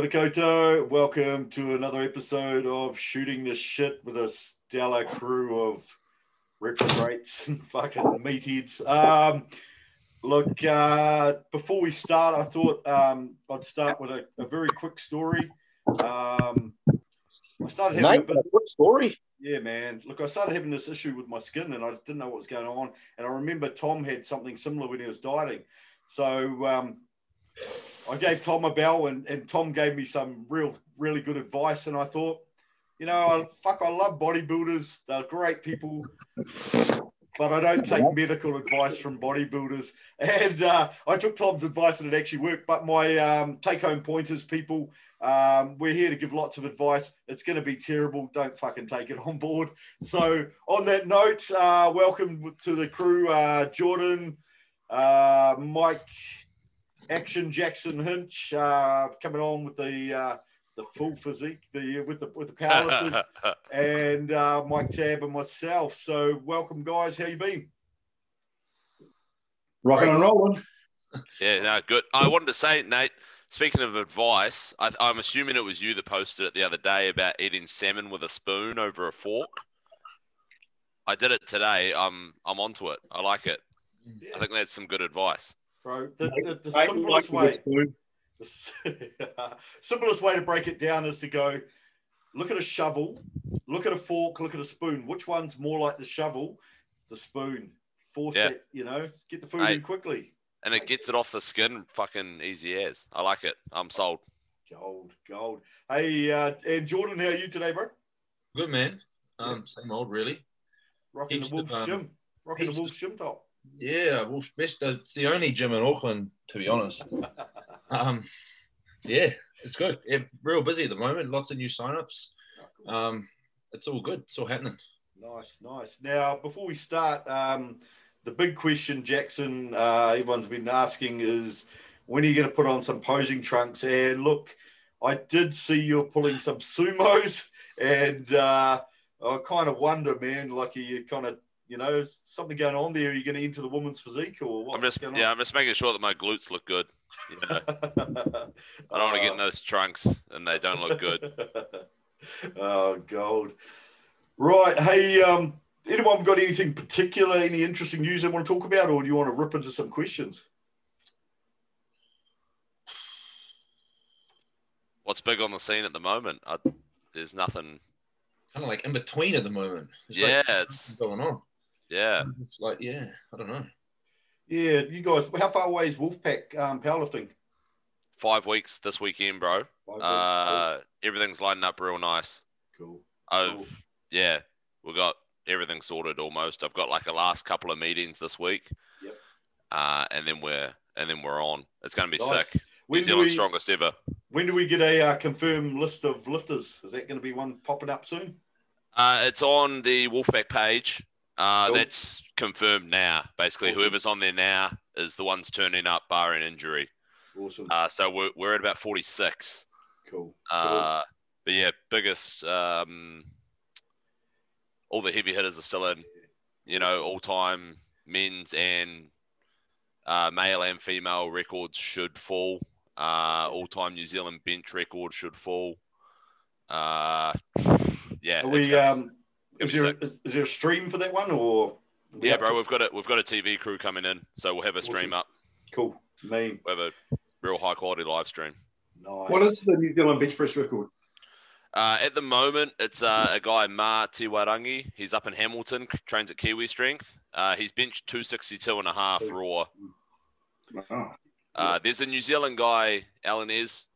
Kia koutou. Welcome to another episode of Shooting the Shit with a stellar crew of reprobates and fucking meatheads. Before we start, I thought I'd start with a very quick story. I started having a quick story. Yeah, man. Look, I started having this issue with my skin and I didn't know what was going on. And I remember Tom had something similar when he was dieting. So I gave Tom a bell and Tom gave me some really good advice. And I thought, I love bodybuilders. They're great people, but I don't take medical advice from bodybuilders. And I took Tom's advice and it actually worked. But my take-home point is, people, we're here to give lots of advice. It's going to be terrible. Don't fucking take it on board. So on that note, welcome to the crew, Jordan, Mike, Action Jackson, Hinch, coming on with the full physique, with the powerlifters, and Mike Tab and myself. So welcome, guys. How you been? Rocking and rolling. Yeah, no, good. I wanted to say, Nate, speaking of advice, I'm assuming it was you that posted it the other day about eating salmon with a spoon over a fork. I did it today. I'm onto it. I like it. Yeah. I think that's some good advice. Bro, the simplest way. The simplest way to break it down is to go look at a shovel, look at a fork, look at a spoon. Which one's more like the shovel? The spoon. Force it, get the food in quickly. And it gets it off the skin fucking easy as. I like it. I'm sold. Gold. Hey, and Jordan, how are you today, bro? Good, man. Same old, really. Rocking the Wolf Shim. Rocking the Wolf Shim top. Yeah, Wolf's best. It's the only gym in Auckland, to be honest. Yeah, it's good. Yeah, real busy at the moment. Lots of new signups. It's all good. It's all happening. Nice. Now, before we start, the big question, Jackson, everyone's been asking is, when are you going to put on some posing trunks? And look, I did see you're pulling some sumos, and I kind of wonder, man, like, are you kind of, something going on there? Are you going to enter the woman's physique or what? I'm just making sure that my glutes look good. I don't want to get in those trunks and they don't look good. Oh, gold. Right. Hey, anyone got anything particular, any interesting news they want to talk about, or do you want to rip into some questions? What's big on the scene at the moment? There's nothing. Kind of like in between at the moment. It's going on. Yeah. It's like, I don't know. Yeah, you guys, how far away is Wolfpack powerlifting? 5 weeks this weekend, bro. 5 weeks, cool. Everything's lining up real nice. Cool. Yeah, we got everything sorted almost. I've got like a last couple of meetings this week. Yep. And then we're on. It's going to be nice. sick. New Zealand's strongest ever. When do we get a confirmed list of lifters? Is that going to be one popping up soon? It's on the Wolfpack page. Cool. That's confirmed now. Basically, awesome. Whoever's on there now is the ones turning up, barring injury. Awesome. So we're at about 46. Cool. But yeah, biggest. All the heavy hitters are still in. Awesome. All-time men's and male and female records should fall. All-time New Zealand bench record should fall. Yeah. Are we? Is there a stream for that one, or? Yeah, bro, we've got a TV crew coming in, so we'll have a stream up. Cool. Mean. We have a real high quality live stream. Nice. What is the New Zealand bench press record? At the moment, it's a guy, Ma Tiwarangi. He's up in Hamilton, trains at Kiwi Strength. He's benched 262.5 raw. Oh. There's a New Zealand guy, Alan Ez,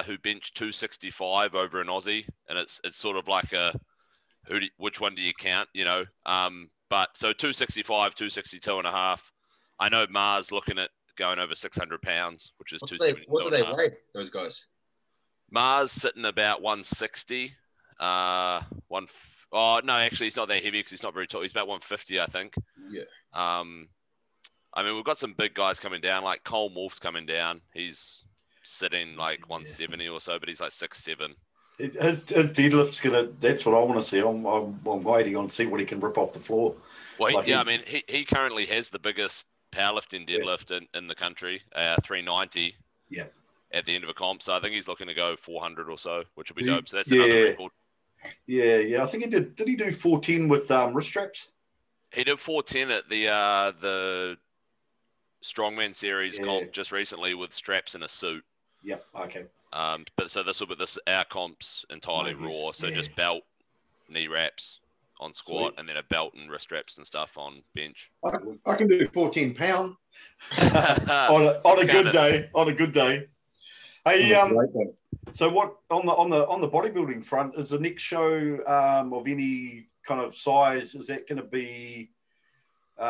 who benched 265 over an Aussie, and it's sort of like which one do you count, but so 265, 262.5. I know Mars looking at going over 600 pounds, which is 270. What do they weigh, those guys? Mars sitting about 160. No, actually, he's not that heavy because he's not very tall. He's about 150, I think. Yeah. We've got some big guys coming down, like Cole Morph's coming down. He's sitting like 170 or so, but he's like 6'7". His deadlift's that's what I want to see. I'm waiting on to see what he can rip off the floor. Well, he currently has the biggest powerlifting deadlift in the country, 390. Yeah. at the end of a comp. So I think he's looking to go 400 or so, which will be He- dope. So that's yeah. another record. Yeah. I think he did. Did he do 410 with wrist straps? He did 410 at the Strongman Series comp just recently with straps and a suit. Yep. Okay. But so our comp's entirely raw. So just belt, knee wraps on squat, Sweet. and then a belt and wrist wraps and stuff on bench. I can do 14 pound. on a good day. On a good day. Hey, so what on the bodybuilding front is the next show of any kind of size? Is that going to be is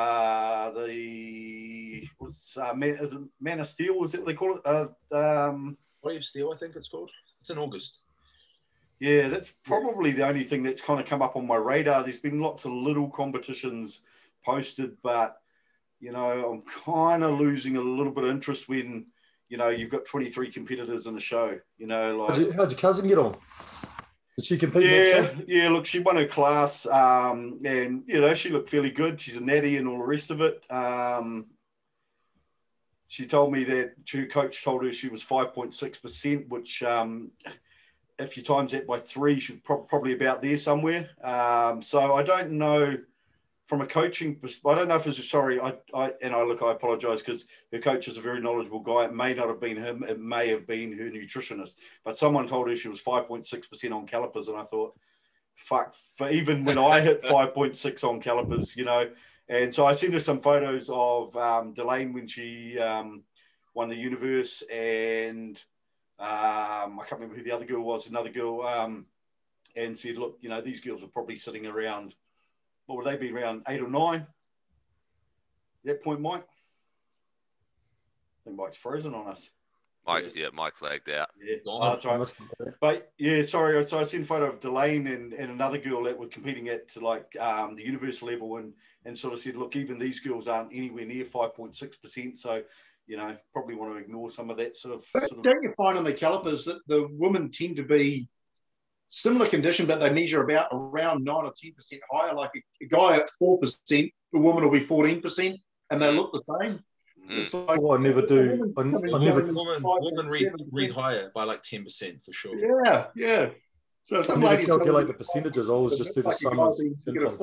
it Man of Steel? Is that what they call it? Body of Steel, I think it's called. It's in August. Yeah, that's probably the only thing that's kind of come up on my radar. There's been lots of little competitions posted, but I'm kind of losing a little bit of interest when you've got 23 competitors in a show. Like How'd your cousin get on? Did she compete? Yeah. Look, she won her class, and she looked fairly good. She's a natty and all the rest of it. She told me that her coach told her she was 5.6%, which if you times that by 3, she's probably about there somewhere. So I don't know from a coaching perspective. I don't know if it's I apologize because her coach is a very knowledgeable guy. It may not have been him. It may have been her nutritionist. But someone told her she was 5.6% on calipers, and I thought, fuck. For even when I hit 5.6 on calipers, And so I sent her some photos of Delane when she won the Universe, and I can't remember who the other girl was, another girl, and said, look, these girls are probably sitting around, what would they be, around 8 or 9? At that point, Mike? I think Mike's frozen on us. Mike's lagged out. Yeah, that's right. But yeah, sorry. So I sent a photo of Delane and another girl that were competing at the universe level, and sort of said, look, even these girls aren't anywhere near 5.6%. So, probably want to ignore some of that sort of. Don't you find on the calipers that the women tend to be similar condition, but they measure around 9 or 10% higher? Like a guy at 4%, a woman will be 14%, and they look the same. It's like, I never do. I never. Women read higher by like 10% for sure. Yeah. So I never calculate the percentages. I always just do the sum of incomes.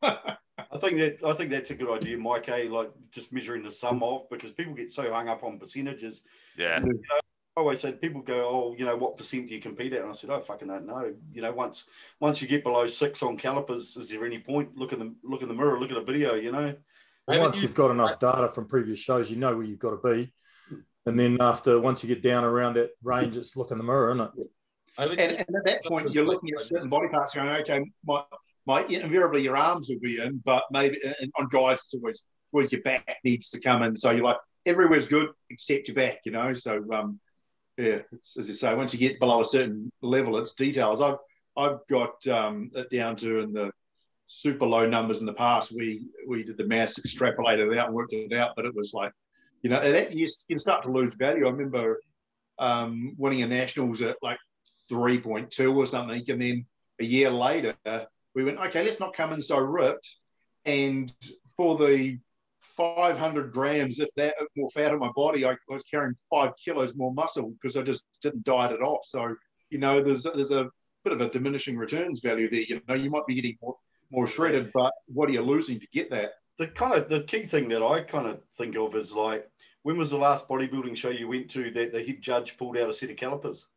I think that's a good idea, Mike. Like just measuring the sum of, because people get so hung up on percentages. Yeah. I always said, people go, oh, what percent do you compete at? And I said, I fucking don't know. Once you get below 6 on calipers, is there any point? Look in the mirror, look at a video. Once you've got enough data from previous shows, you know where you've got to be. And then once you get down around that range, it's look in the mirror, isn't it? And at that point, you're looking at certain body parts going, okay, my invariably your arms will be in, but maybe on guys, it's always your back needs to come in. So you're like, everywhere's good except your back, So, it's, as you say, once you get below a certain level, it's details. I've got it down to in the super low numbers in the past. We did the maths, extrapolated it out and worked it out, but it was like, that you can start to lose value. I remember winning a nationals at like 3.2 or something, and then a year later we went, okay, let's not come in so ripped, and for the 500 grams, if that more fat on my body, I was carrying 5 kilos more muscle because I just didn't diet it off. So there's a bit of a diminishing returns value there. You might be getting more shredded, but what are you losing to get that? The key thing that I kind of think of is like, when was the last bodybuilding show you went to that the head judge pulled out a set of calipers?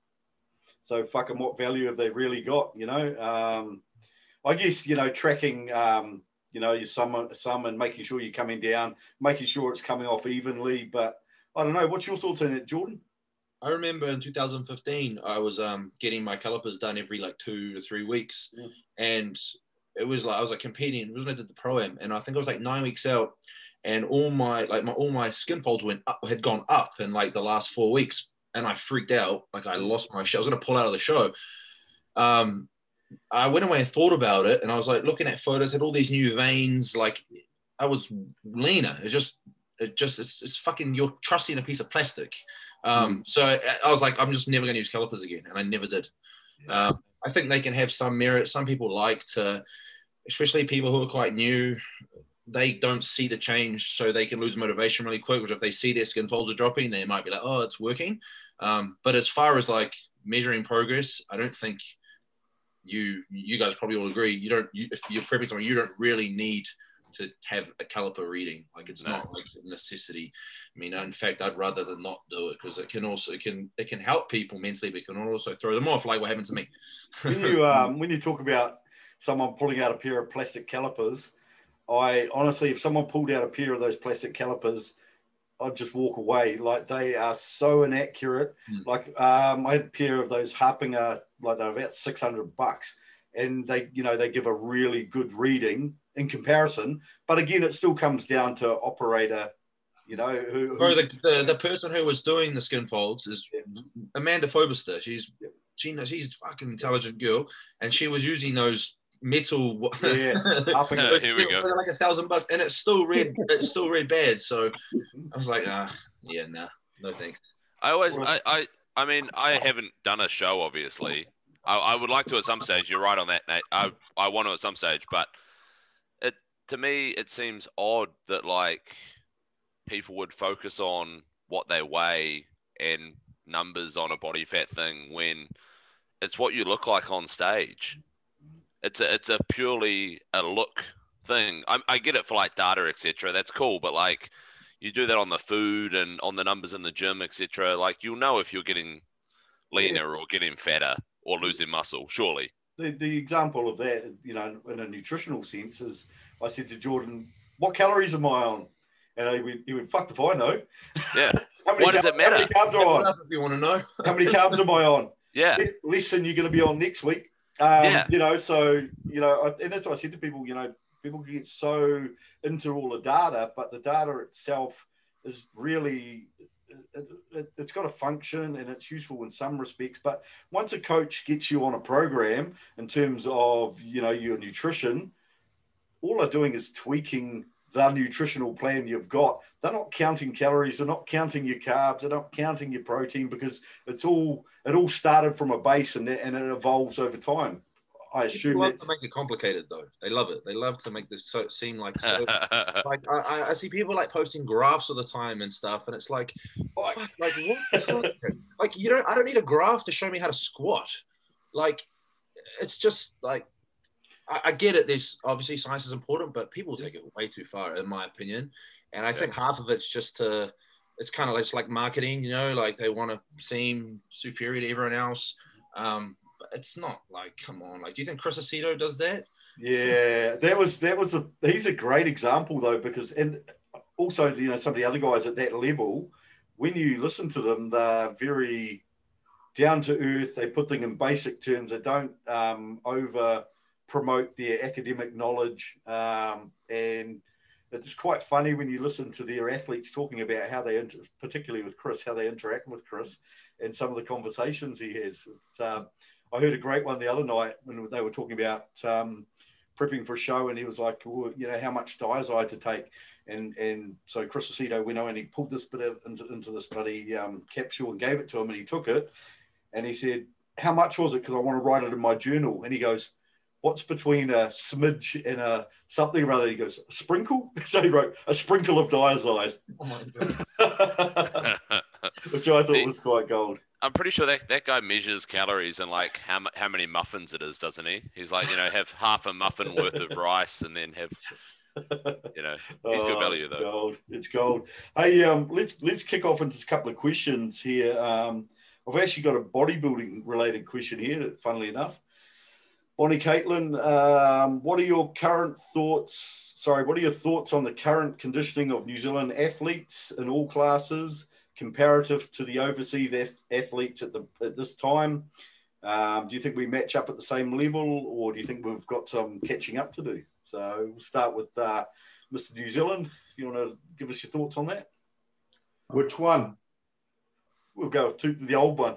So fucking what value have they really got? I guess tracking your sum and making sure you're coming down, making sure it's coming off evenly. But I don't know. What's your thoughts on that, Jordan? I remember in 2015, I was getting my calipers done every like 2 to 3 weeks, and it was like I was competing. It was when I did the pro-am, and I think I was like 9 weeks out, and all my skin folds had gone up in like the last 4 weeks, and I freaked out. Like I lost my shit. I was gonna pull out of the show. I went away and thought about it, and I was like looking at photos, had all these new veins. Like I was leaner. It's fucking, you're trusting a piece of plastic. So I was like, I'm just never going to use calipers again, and I never did. I think they can have some merit. Some people like to, especially people who are quite new, they don't see the change, so they can lose motivation really quick. Which if they see their skin folds are dropping, they might be like, oh, it's working. But as far as like measuring progress, I don't think you guys probably all agree. If you're prepping someone, you don't really need to have a caliper reading. Like it's not like a necessity. I mean, in fact, I'd rather than not do it, because it can help people mentally, but it can also throw them off, like what happened to me. When you talk about someone pulling out a pair of plastic calipers, I honestly, if someone pulled out a pair of those plastic calipers, I'd just walk away. Like they are so inaccurate. Like I had a pair of those Harpinger, like they're about $600, and they give a really good reading in comparison. But again, it still comes down to operator. The person who was doing the skin folds is Amanda Fobister. She's a fucking intelligent girl, and she was using those metal. Here we go. Like $1,000, and it's still red. It's still red bad. So I was like, no thanks. I mean, I haven't done a show, obviously. I would like to at some stage. You're right on that, Nate. I want to at some stage, but to me, it seems odd that like people would focus on what they weigh and numbers on a body fat thing when it's what you look like on stage. It's a purely a look thing. I get it for like data, etc. That's cool, but like you do that on the food and on the numbers in the gym, etc. Like you'll know if you're getting leaner or getting fatter or losing muscle, surely. The example of that, in a nutritional sense, is I said to Jordan, "What calories am I on?" And he went, "Fuck if I know." Yeah. What does it matter? How many carbs am I on? If you want to know. How many carbs am I on? Yeah. Less than you're going to be on next week. And that's what I said to people. People get so into all the data, but the data itself is really, it's got a function and it's useful in some respects. But once a coach gets you on a program in terms of, your nutrition, all they're doing is tweaking the nutritional plan you've got. They're not counting calories. They're not counting your carbs. They're not counting your protein, because it all started from a base and it evolves over time. I assume people love to make it complicated, though. They love it. They love to make this seem like so. Like I see people like posting graphs all the time and stuff, and it's like, fuck, like what? Like I don't need a graph to show me how to squat. Like, it's just like, I get it. There's obviously science is important, but people take it way too far, in my opinion. And I think half of it's just it's kind of like marketing, like they want to seem superior to everyone else. But it's not like, come on. Like, do you think Chris Aceto does that? Yeah, he's a great example though, because, and also, some of the other guys at that level, when you listen to them, they're very down to earth. They put things in basic terms. They don't over promote their academic knowledge, and it's quite funny when you listen to their athletes talking about how they, particularly with Chris, how they interact with Chris and some of the conversations he has. I heard a great one the other night when they were talking about prepping for a show, and he was like, well, how much diet I had to take, and so Chris Aceto went on and he pulled this bit into this bloody capsule and gave it to him, and he took it, and he said, "How much was it? Because I want to write it in my journal." And he goes, "What's between a smidge and a something or other?" He goes, "A sprinkle?" So he wrote, "A sprinkle of diazide." Oh my God. Which I thought was quite gold. I'm pretty sure that guy measures calories and like how many muffins it is, doesn't he? He's like, have half a muffin worth of rice and then have, he's good value though. Gold. It's gold. Hey, let's kick off into a couple of questions here. I've actually got a bodybuilding related question here, funnily enough. Bonnie Caitlin, what are your thoughts on the current conditioning of New Zealand athletes in all classes comparative to the overseas athletes at this time? Do you think we match up at the same level, or do you think we've got some catching up to do? So we'll start with Mr. New Zealand. If you want to give us your thoughts on that. Which one? We'll go with the old one.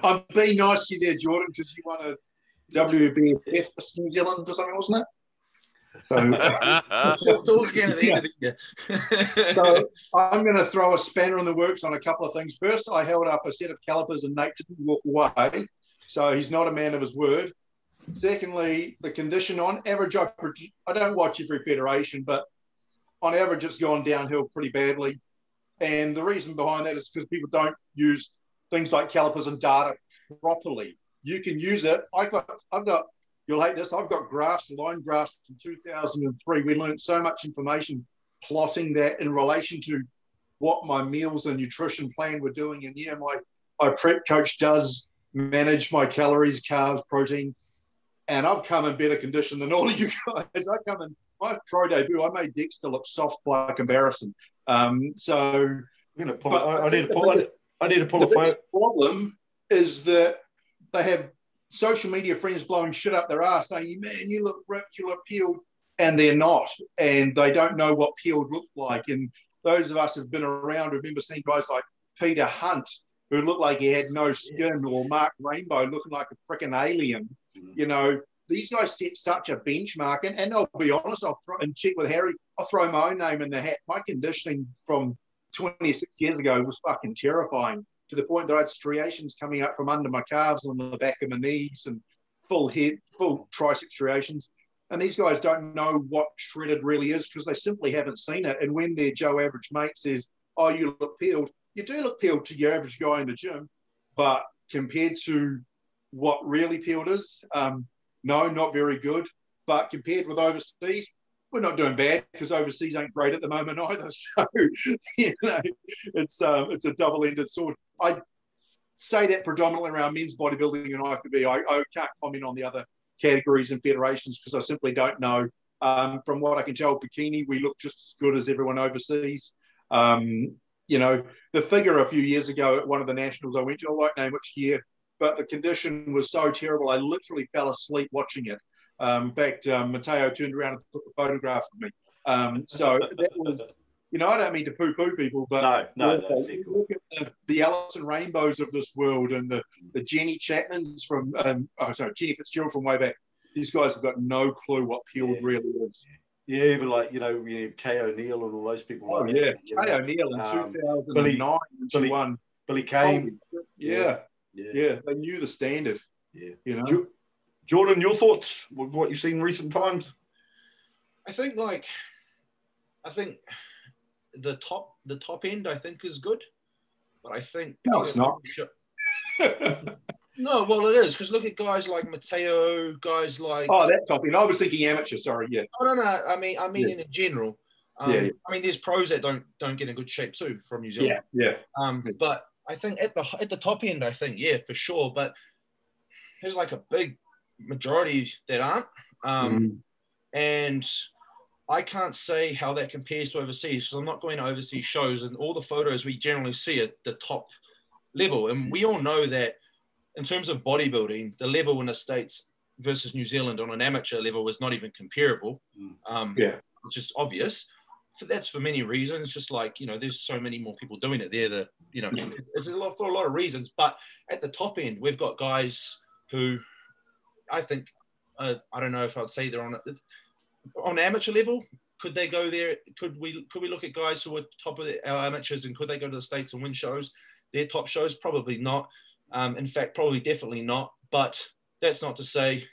I'm being nice to you there, Jordan, because you won a WBF for New Zealand or something, wasn't it? So, so I'm going to throw a spanner in the works on a couple of things. First, I held up a set of calipers and Nate didn't walk away. So he's not a man of his word. Secondly, the condition on average, I don't watch every federation, but on average, it's gone downhill pretty badly. And the reason behind that is because people don't use things like calipers and data properly. You can use it. I've got, you'll hate this, I've got graphs, line graphs from 2003. We learned so much information plotting that in relation to what my meals and nutrition plan were doing. And yeah, my prep coach does manage my calories, carbs, protein, and I've come in better condition than all of you guys. I come in my pro debut, I made Dexter look soft by comparison. So I need to pull a photo. The problem is that they have social media friends blowing shit up their ass saying, man, you look ripped, you look peeled, and they're not. And they don't know what peeled looked like. And those of us who've been around remember seeing guys like Peter Hunt, who looked like he had no skin, or Mark Rainbow looking like a freaking alien. You know, these guys set such a benchmark. And I'll be honest, and check with Harry, I'll throw my own name in the hat. My conditioning from 26 years ago was fucking terrifying, to the point that I had striations coming up from under my calves and on the back of my knees, and full tricep striations. And these guys don't know what shredded really is because they simply haven't seen it. And when their Joe average mate says, oh, you look peeled, you do look peeled to your average guy in the gym, but compared to what really peeled is, no, not very good. But compared with overseas, we're not doing bad, because overseas ain't great at the moment either. So, you know, it's a double-ended sword. I say that predominantly around men's bodybuilding and IFBB. I can't comment on the other categories and federations because I simply don't know. From what I can tell, bikini, we look just as good as everyone overseas. You know, the figure a few years ago at one of the nationals I went to, I won't name which year, but the condition was so terrible, I literally fell asleep watching it. In fact, Matteo turned around and took a photograph of me. So that was, you know, I don't mean to poo-poo people, but no, look at the Alison Rainbows of this world, and the Jenny Chapmans from, Jenny Fitzgerald from way back. These guys have got no clue what peeled really is. Yeah, even like, you know, Kay O'Neill and all those people. Oh, like yeah. that, Kay O'Neill in 2009 when she won. Billy Kane. Yeah, they knew the standard. Yeah. You know? Jordan, your thoughts with what you've seen in recent times? I think the top end I think is good, but I think no, it's not. No, well, it is, because look at guys like Matteo, guys like that top end. I was thinking amateur. Sorry, yeah. Oh no, I mean in general. I mean, there's pros that don't get in good shape too from New Zealand. Yeah. But I think at the top end, I think for sure. But there's like a big majority that aren't. And I can't say how that compares to overseas, because I'm not going to overseas shows, and all the photos we generally see at the top level. And we all know that in terms of bodybuilding, the level in the States versus New Zealand on an amateur level is not even comparable. Which is obvious. That's for many reasons. Just like, you know, there's so many more people doing it there that, you know, it's for a lot of reasons. But at the top end, we've got guys who I think, I don't know if I'd say they're on amateur level. Could they go there? Could we look at guys who are top of our amateurs, and could they go to the States and win shows? Their top shows? Probably not. In fact, probably definitely not. But that's not to say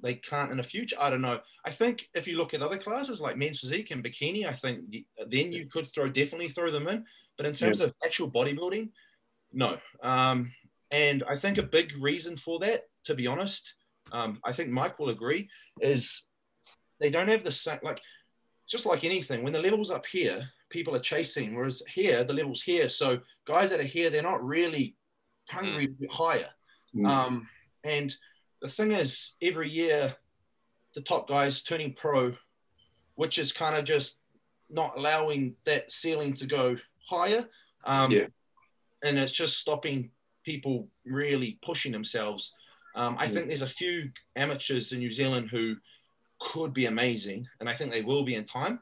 they can't in the future. I don't know. I think if you look at other classes like men's physique and bikini, I think then you could definitely throw them in. But in terms of actual bodybuilding, no. And I think a big reason for that, to be honest, I think Mike will agree, is they don't have the same, like, just like anything, when the level's up here, people are chasing, whereas here, the level's here. So guys that are here, they're not really hungry to get higher. And the thing is, every year, the top guys turning pro, which is kind of just not allowing that ceiling to go higher. And it's just stopping people really pushing themselves. I think there's a few amateurs in New Zealand who could be amazing, and I think they will be in time.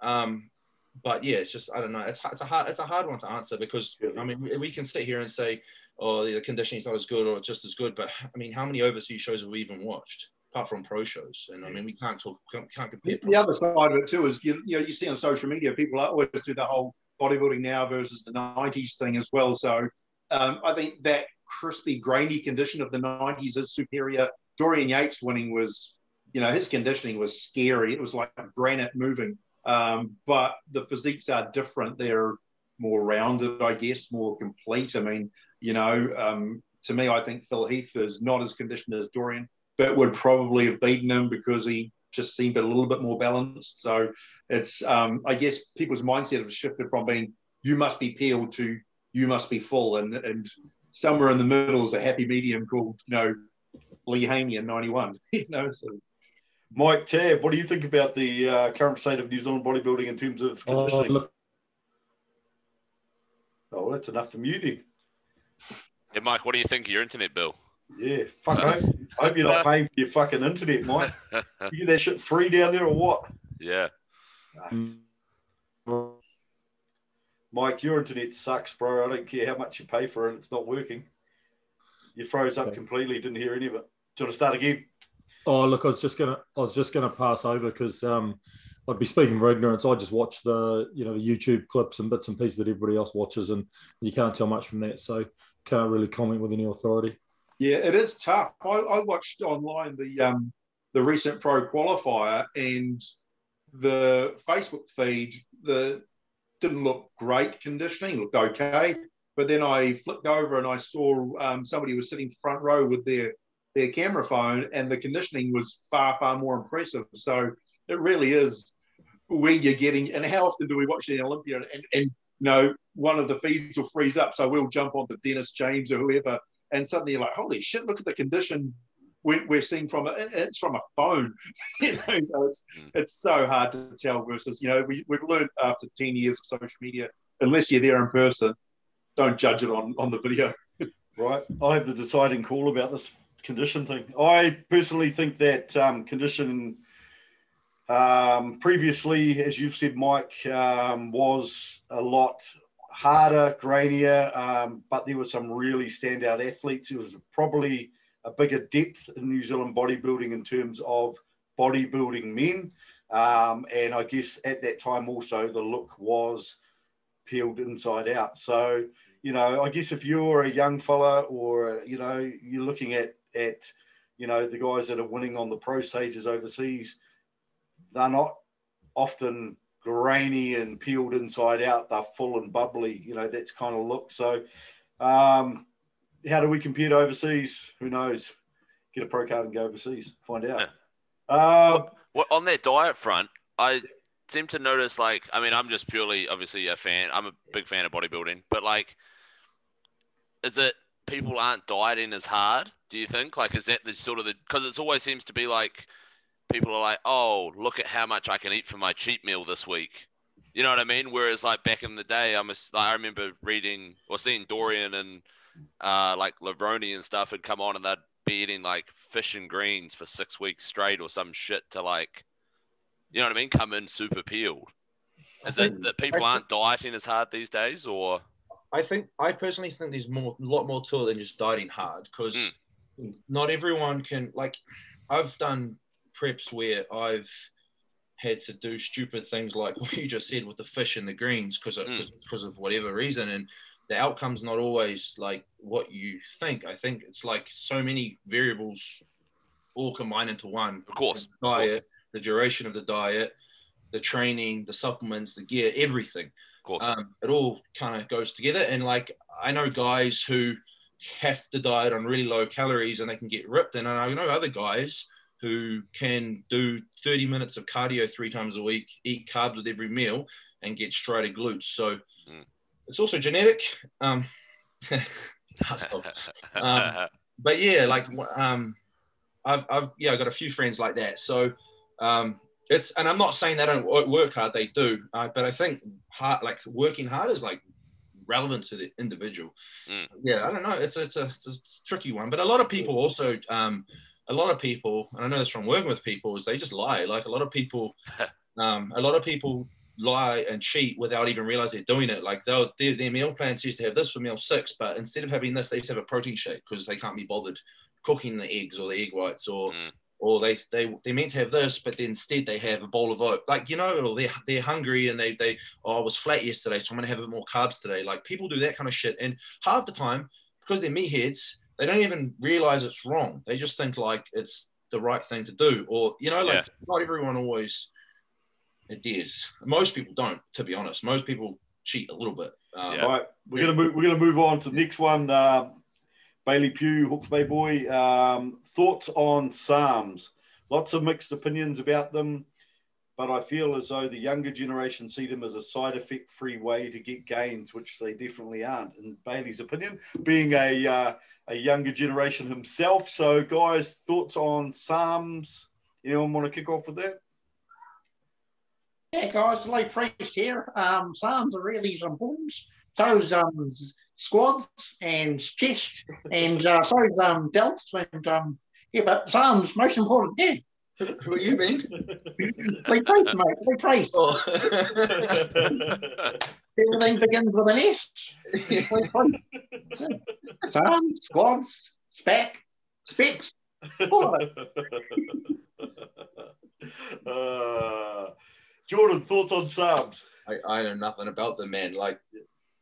But yeah, it's just, I don't know. It's a hard one to answer, because I mean, we can sit here and say, oh, the conditioning is not as good or just as good, but I mean, how many overseas shows have we even watched apart from pro shows? And I mean, we can't compare. The other side of it too is, you know, you see on social media, people always do the whole bodybuilding now versus the 90s thing as well. So I think that crispy, grainy condition of the 90s is superior Dorian Yates winning was, you know, his conditioning was scary. It was like granite moving. But the physiques are different. They're more rounded, I guess, more complete. I mean, you know, to me, I think Phil Heath is not as conditioned as Dorian, but would probably have beaten him because he just seemed a little bit more balanced. So it's, I guess, people's mindset have shifted from being you must be peeled to you must be full, and somewhere in the middle is a happy medium called, you know, Lee Haney in 91. You know, so. Mike Tabb, what do you think about the current state of New Zealand bodybuilding in terms of conditioning? Oh, that's enough from you then. Yeah, Mike, what do you think of your internet bill? Yeah, fuck, I hope you're not paying for your fucking internet, Mike. You get that shit free down there or what? Yeah. Mike, your internet sucks, bro. I don't care how much you pay for it. It's not working. You froze up completely. Didn't hear any of it. Do you want to start again? Oh, look, I was just gonna pass over because I'd be speaking of ignorance. I just watch the YouTube clips and bits and pieces that everybody else watches, and you can't tell much from that. So can't really comment with any authority. Yeah, it is tough. I watched online the recent pro qualifier, and the Facebook feed didn't look great conditioning, looked okay. But then I flipped over and I saw somebody was sitting front row with their camera phone, and the conditioning was far, far more impressive. So it really is where you're getting, and how often do we watch the Olympia and you know, one of the feeds will freeze up, so we'll jump onto Dennis James or whoever, and suddenly you're like, holy shit, look at the condition we're seeing from it. It's from a phone. You know, so it's so hard to tell versus, you know, we've learned after 10 years of social media, unless you're there in person, don't judge it on the video. Right. I have the deciding call about this condition thing. I personally think that condition previously, as you've said, Mike, was a lot harder, grainier, but there were some really standout athletes. It was probably a bigger depth in New Zealand bodybuilding in terms of bodybuilding men. And I guess at that time also the look was peeled inside out. So, you know, I guess if you're a young fella or, you know, you're looking at you know, the guys that are winning on the pro stages overseas, they're not often grainy and peeled inside out. They're full and bubbly, you know, that's kind of look. So how do we compare to overseas? Who knows? Get a pro card and go overseas. Find out. Well, on that diet front, I seem to notice, like, I mean, I'm just purely, obviously, a fan. I'm a big fan of bodybuilding. But, like, is it people aren't dieting as hard, do you think? Like, is that the sort of the – because it always seems to be like people are like, oh, look at how much I can eat for my cheat meal this week. You know what I mean? Whereas, like, back in the day, I remember reading or seeing Dorian and – like Lavroni and stuff had come on and they'd be eating like fish and greens for 6 weeks straight or some shit to, like, you know what I mean, come in super peeled. Is it that people aren't dieting as hard these days, or? I personally think there's a lot more to it than just dieting hard, because not everyone can, like, I've done preps where I've had to do stupid things like what you just said with the fish and the greens because of whatever reason, and the outcome's not always like what you think. I think it's like so many variables all combine into one. Of course. The diet, the duration of the diet, the training, the supplements, the gear, everything. Of course. It all kind of goes together. And like, I know guys who have to diet on really low calories and they can get ripped. And I know other guys who can do 30 minutes of cardio 3 times a week, eat carbs with every meal, and get striated glutes. So it's also genetic. But yeah, like I've got a few friends like that. So it's, and I'm not saying they don't work hard, they do. But I think working hard is like relevant to the individual. Yeah, I don't know. It's a tricky one. But a lot of people also, and I know this from working with people, is they just lie. Like a lot of people lie and cheat without even realize they're doing it. Like their meal plan says to have this for meal 6, but instead of having this, they just have a protein shake because they can't be bothered cooking the eggs or the egg whites, or they meant to have this, but then instead they have a bowl of oat. Like, you know, or they're hungry and I was flat yesterday, so I'm gonna have a bit more carbs today. Like people do that kind of shit, and half the time, because they're meatheads, they don't even realize it's wrong. They just think like it's the right thing to do, or like not everyone always adheres. Most people don't, to be honest. Most people cheat a little bit. All right, we're gonna move on to the next one. Bailey Pugh, Hawke's Bay boy. Thoughts on SARMs? Lots of mixed opinions about them, but I feel as though the younger generation see them as a side effect free way to get gains, which they definitely aren't, in Bailey's opinion, being a younger generation himself. So, guys, thoughts on SARMs? Anyone want to kick off with that? Yeah, guys, like Priest here. SARMs are really important. So's squads and chest, and so's delts, and but SARMs most important. Yeah. Who are you, man? Lee Priest, mate. Lee Priest. Oh. Everything begins with an S. SARMs, squads, specs, all of it. Jordan, thoughts on SARMs? I know nothing about them, man. Like,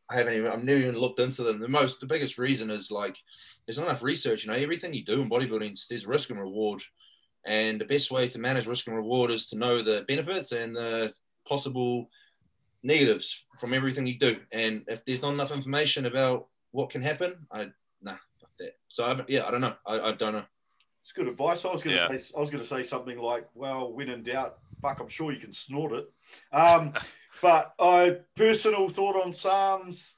I've never even looked into them. The biggest reason is like, there's not enough research. Everything you do in bodybuilding, there's risk and reward. And the best way to manage risk and reward is to know the benefits and the possible negatives from everything you do. And if there's not enough information about what can happen, fuck that. So I don't know. I don't know. It's good advice. I was going to say something like, well, when in doubt, fuck, I'm sure you can snort it. But personal thought on SARMs,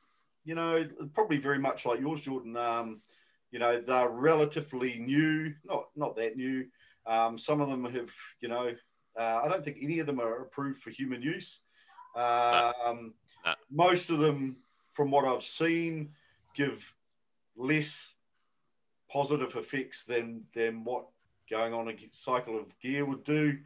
probably very much like yours, Jordan. They're relatively new, not that new. Some of them have, I don't think any of them are approved for human use. Most of them, from what I've seen, give less positive effects than what going on a cycle of gear would do.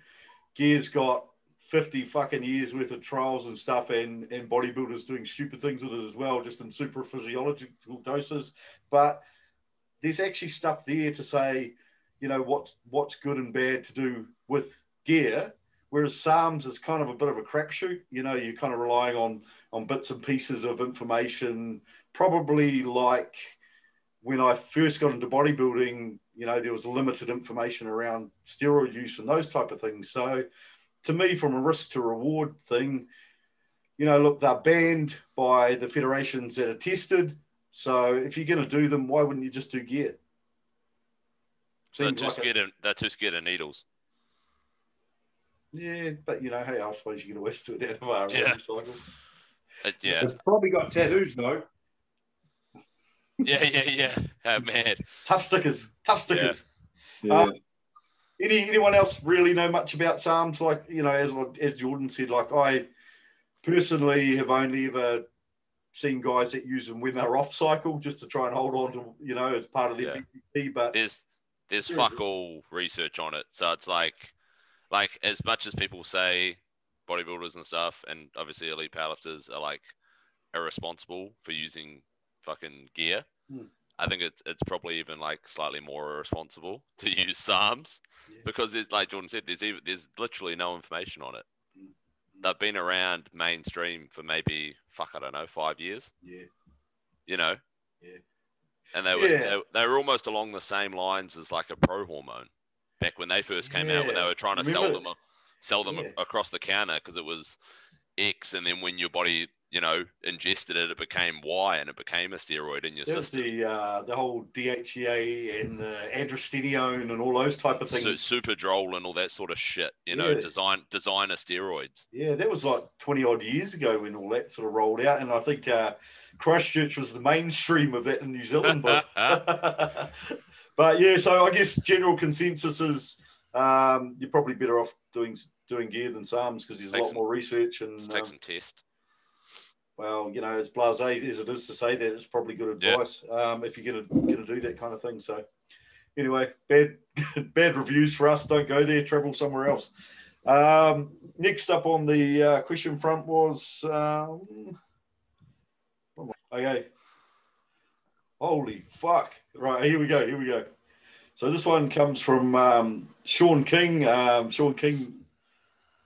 Gear's got 50 fucking years worth of trials and stuff, and bodybuilders doing stupid things with it as well, just in super physiological doses. But there's actually stuff there to say, what's good and bad to do with gear, whereas SARMs is kind of a bit of a crapshoot. You're kind of relying on bits and pieces of information, probably like when I first got into bodybuilding, there was limited information around steroid use and those type of things. So to me, from a risk to reward thing, look, they're banned by the federations that are tested. So if you're going to do them, why wouldn't you just do gear? They're too scared of needles. Yeah, but hey, I suppose you get a west to it out of our cycle. It's probably got tattoos though. Yeah. Oh, man. Tough stickers. Yeah. Anyone else really know much about SARMs? Like, as Jordan said, like I personally have only ever seen guys that use them when they're off cycle just to try and hold on to, as part of their PCP. But there's fuck all research on it. So it's like as much as people say bodybuilders and stuff, and obviously elite powerlifters are like irresponsible for using fucking gear. I think it's probably even like slightly more irresponsible to use SARMs because it's like Jordan said, there's literally no information on it. They've been around mainstream for maybe 5 years. Yeah. And they were almost along the same lines as like a pro hormone back when they first came out, when they were trying to sell them across the counter because it was X, and then when your body ingested it, it became Y, and it became a steroid in your system. The whole DHEA and the androstenedione and all those type of things. Superdrol and all that sort of shit, designer steroids. Yeah, that was like 20 odd years ago when all that sort of rolled out, and I think Christchurch was the mainstream of that in New Zealand. But yeah, so I guess general consensus is you're probably better off doing gear than SARMs because there's a lot more research and just take some tests. Well, as blasé as it is to say that, it's probably good advice if you're gonna do that kind of thing. So anyway, bad reviews for us. Don't go there. Travel somewhere else. Next up on the question front was okay. Holy fuck! Right, here we go. So this one comes from Sean King. Sean King,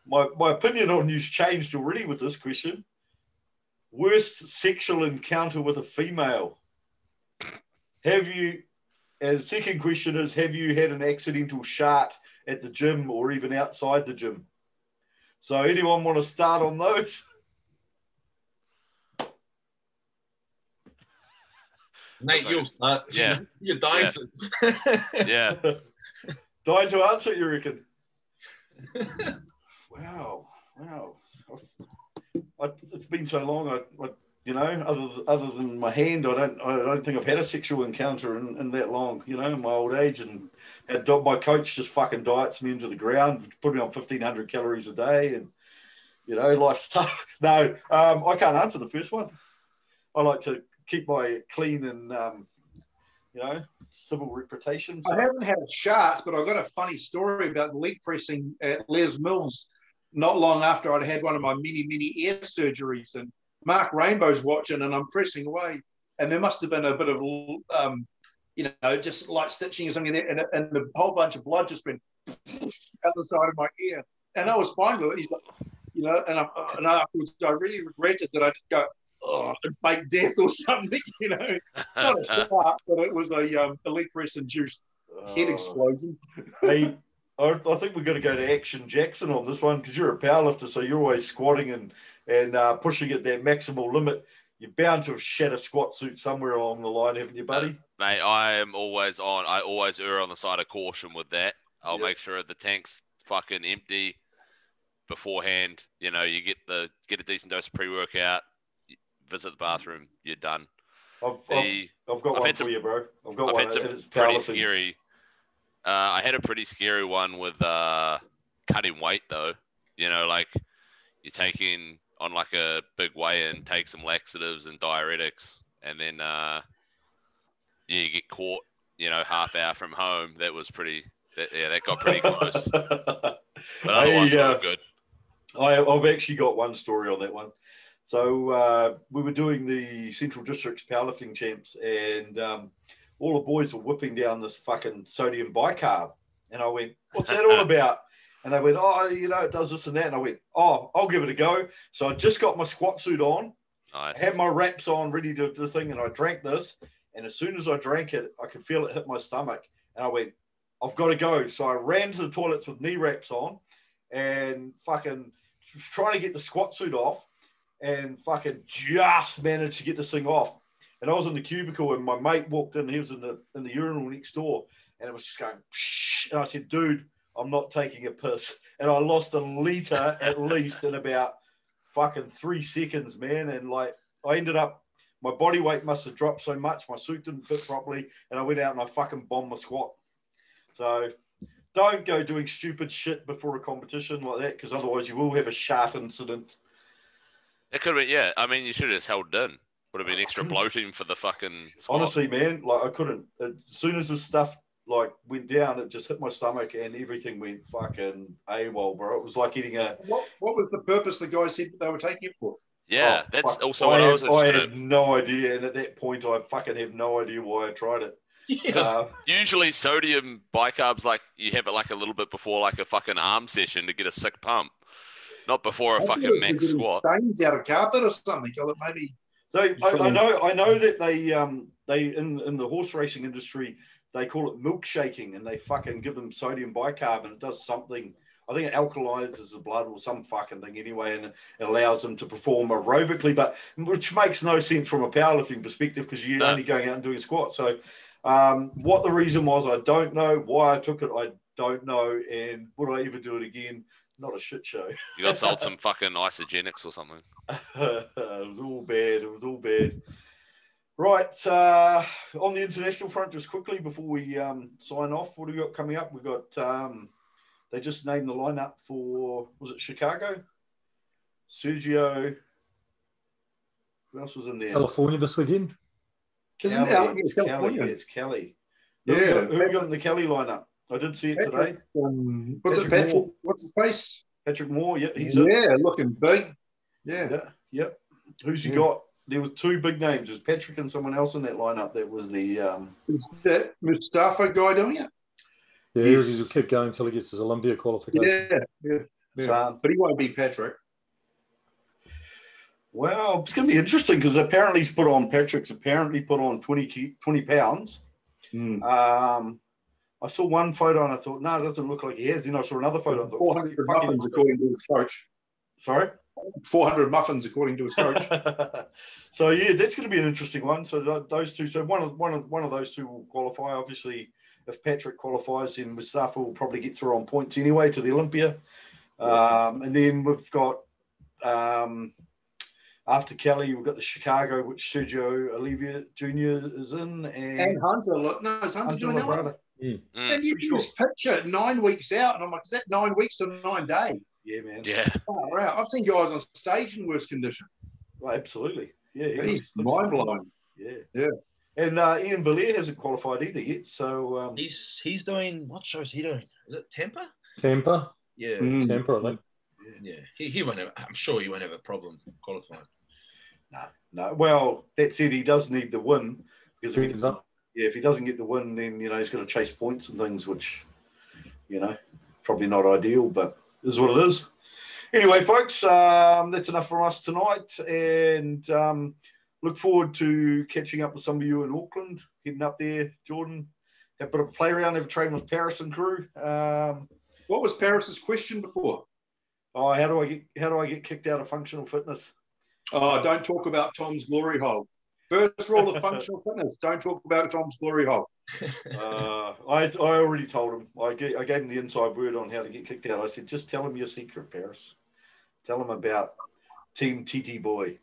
my opinion on you's changed already with this question. Worst sexual encounter with a female. Have you And the second question is, have you had an accidental shart at the gym or even outside the gym? So anyone want to start on those? Mate, you'll start. Yeah. You're dying to. Yeah. Dying to answer, you reckon? Wow. It's been so long. I you know, other than my hand, I don't think I've had a sexual encounter in that long. You know, in my old age, and my coach just fucking diets me into the ground, put me on 1,500 calories a day, and you know, life's tough. No, I can't answer the first one. I like to keep my clean and you know, civil reputation. So. I haven't had a shart, but I've got a funny story about leg pressing at Les Mills not long after I'd had one of my many ear surgeries, and Mark Rainbow's watching, and I'm pressing away, and there must have been a bit of you know, just light stitching or something there, and a whole bunch of blood just went out the side of my ear, and I was fine with it. He's like, you know, and afterwards I really regretted that I didn't go, oh, it's fake death or something, you know. Not a shot, but it was a leg press induced head explosion. Hey, I think we've got to go to Action Jackson on this one, because you're a powerlifter, so you're always squatting and pushing at that maximal limit. You're bound to have shat a squat suit somewhere along the line, haven't you, buddy? Mate, I always err on the side of caution with that. I'll make sure the tank's fucking empty beforehand. You know, you get a decent dose of pre-workout, visit the bathroom, you're done. I've got one for you, bro. I've got one. It's pretty scary. I had a pretty scary one with cutting weight, though. You know, like you're taking on like a big weigh-in, take some laxatives and diuretics, and then you get caught, you know, half hour from home. That was pretty. That got pretty close. But otherwise, all good. I've actually got one story on that one. So we were doing the Central Districts Powerlifting Champs, and all the boys were whipping down this fucking sodium bicarb. And I went, what's that all about? And they went, oh, you know, it does this and that. And I went, oh, I'll give it a go. So I just got my squat suit on. Nice. I had my wraps on, ready to do the thing, and I drank this. And as soon as I drank it, I could feel it hit my stomach. And I went, I've got to go. So I ran to the toilets with knee wraps on and fucking trying to get the squat suit off, and fucking just managed to get this thing off. And I was in the cubicle, and my mate walked in. He was in the urinal next door, and it was just going, psh, and I said, dude, I'm not taking a piss. And I lost a litre at least in about fucking 3 seconds, man. And like, I ended up, my body weight must have dropped so much, my suit didn't fit properly, and I went out and I fucking bombed my squat. So don't go doing stupid shit before a competition like that, because otherwise you will have a shart incident. It could have been, yeah. I mean, you should have just held it in. Would have been extra bloating for the fucking squat. Honestly, man, like I couldn't. As soon as this stuff like went down, it just hit my stomach and everything went fucking AWOL, bro. It was like eating a... What was the purpose the guy said they were taking it for? Yeah, that's also what I was interested in. I have no idea, and at that point, I fucking have no idea why I tried it. Because usually sodium bicarbs, like you have it like a little bit before like a fucking arm session to get a sick pump, not before a fucking max squat. Stains out of carpet or something. Maybe. So I know that they in the horse racing industry they call it milkshaking, and they fucking give them sodium bicarb, and it does something. I think it alkalizes the blood or some fucking thing anyway, and it allows them to perform aerobically, but which makes no sense from a powerlifting perspective because you're only going out and doing squats. So what the reason was, I don't know. Why I took it, I don't know. And would I ever do it again? Not a shit show. You got sold some fucking isogenics or something. It was all bad. It was all bad. Right. On the international front, just quickly before we sign off, what have we got coming up? We've got, they just named the lineup for, was it Chicago? Sergio. Who else was in there? California this weekend. It's Kelly. Yeah. Who we got in the Kelly lineup? I did see it today. What's it, Patrick? What's his face? Patrick Moore. Yeah, looking big. Yeah. Who's you got? There was 2 big names. There's Patrick and someone else in that lineup. That was the. Is that Mustafa guy doing it? Yeah, he'll keep going until he gets his Olympia qualification. Yeah. But he won't be Patrick. Well, it's going to be interesting because Patrick's put on 20 pounds. I saw one photo and I thought, no, it doesn't look like he has. Then I saw another photo and I thought, 400 muffins according to his coach. Sorry? 400 muffins according to his coach. So yeah, that's going to be an interesting one. So those two, so one of those two will qualify. Obviously, if Patrick qualifies, then Mustafa will probably get through on points anyway to the Olympia. And then we've got after Kelly, we've got the Chicago, which Sergio Olivier Jr. is in, and Hunter. Look, no, is Hunter doing that one? And you see this picture 9 weeks out, and I'm like, is that 9 weeks or 9 days? Yeah, man. Yeah. Oh, wow. I've seen guys on stage in worse condition. Well, absolutely. Yeah. He's mind-blowing. Yeah. And Ian Villiers hasn't qualified either yet. So he's doing, what show is he doing? Is it Tampa? Tampa. Yeah. Tampa, I think. Yeah. He won't have, I'm sure he won't have a problem qualifying. No. Well, that said, he does need the win because if he doesn't get the win, then he's got to chase points and things, which probably not ideal, but is what it is. Anyway, folks, that's enough from us tonight, and look forward to catching up with some of you in Auckland. Heading up there, Jordan. Have a bit of a play around, have a train with Paris and crew. What was Paris's question before? Oh, how do I get kicked out of functional fitness? Oh, don't talk about Tom's glory hole. First rule of functional fitness: don't talk about Tom's glory hole. I already told him. I gave him the inside word on how to get kicked out. I said, just tell him your secret, Paris. Tell him about Team TT Boy.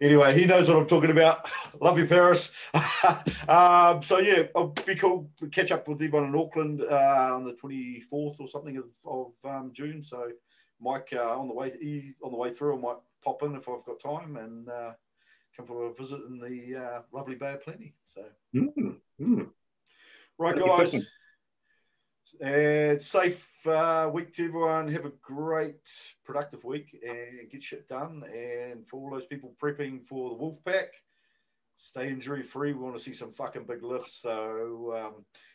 Anyway, he knows what I'm talking about. Love you, Paris. So yeah, it'll be cool to catch up with everyone in Auckland on the 24th or something of June. So Mike, on the way through, I might pop in if I've got time and come for a visit in the lovely Bay of Plenty. So, right, guys. Safe week to everyone. Have a great, productive week and get shit done. And for all those people prepping for the Wolfpack, stay injury free. We want to see some fucking big lifts. So,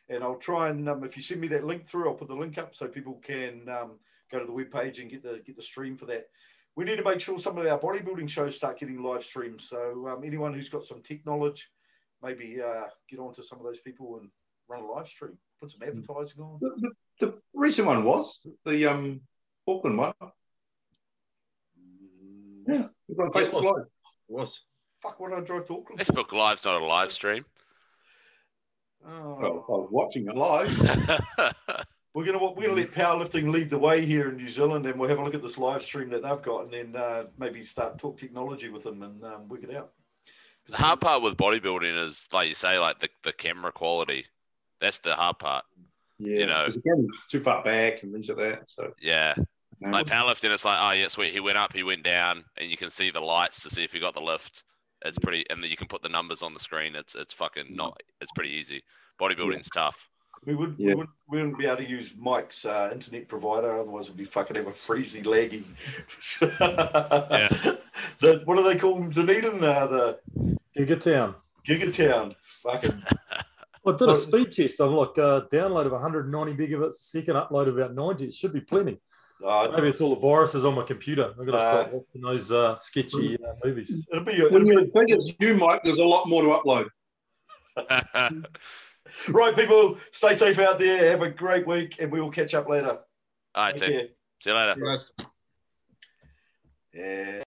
and I'll try and if you send me that link through, I'll put the link up so people can go to the webpage and get the stream for that. We need to make sure some of our bodybuilding shows start getting live streams. So anyone who's got some tech knowledge, maybe get on to some of those people and run a live stream. Put some advertising on. The recent one was the Auckland one. Yeah, it was on Facebook Live. It was. Fuck, when I drove to Auckland. Facebook Live's not a live stream. Oh. Well, I was watching it live. We're gonna let powerlifting lead the way here in New Zealand, and we'll have a look at this live stream that they've got, and then maybe start talk technology with them and work it out. The hard part with bodybuilding is, like you say, like the camera quality. That's the hard part. Yeah, because again, too far back and things like that. So yeah, like powerlifting, it's like, oh yeah, sweet. He went up, he went down, and you can see the lights to see if he got the lift. It's pretty, and then you can put the numbers on the screen. It's fucking not. It's pretty easy. Bodybuilding's tough. We wouldn't be able to use Mike's internet provider, otherwise we'd be fucking ever freezy laggy. What do they call them? Dunedin? The Gigatown. Gigatown. Fucking. I did a speed test. I'm like download of 190 megabits a second, upload about 90. It should be plenty. Maybe it's all the viruses on my computer. I've got to start watching those sketchy movies. When you're as big as you, Mike, there's a lot more to upload. Right, people, stay safe out there. Have a great week, and we will catch up later. All right, see you later. Yes. Yeah.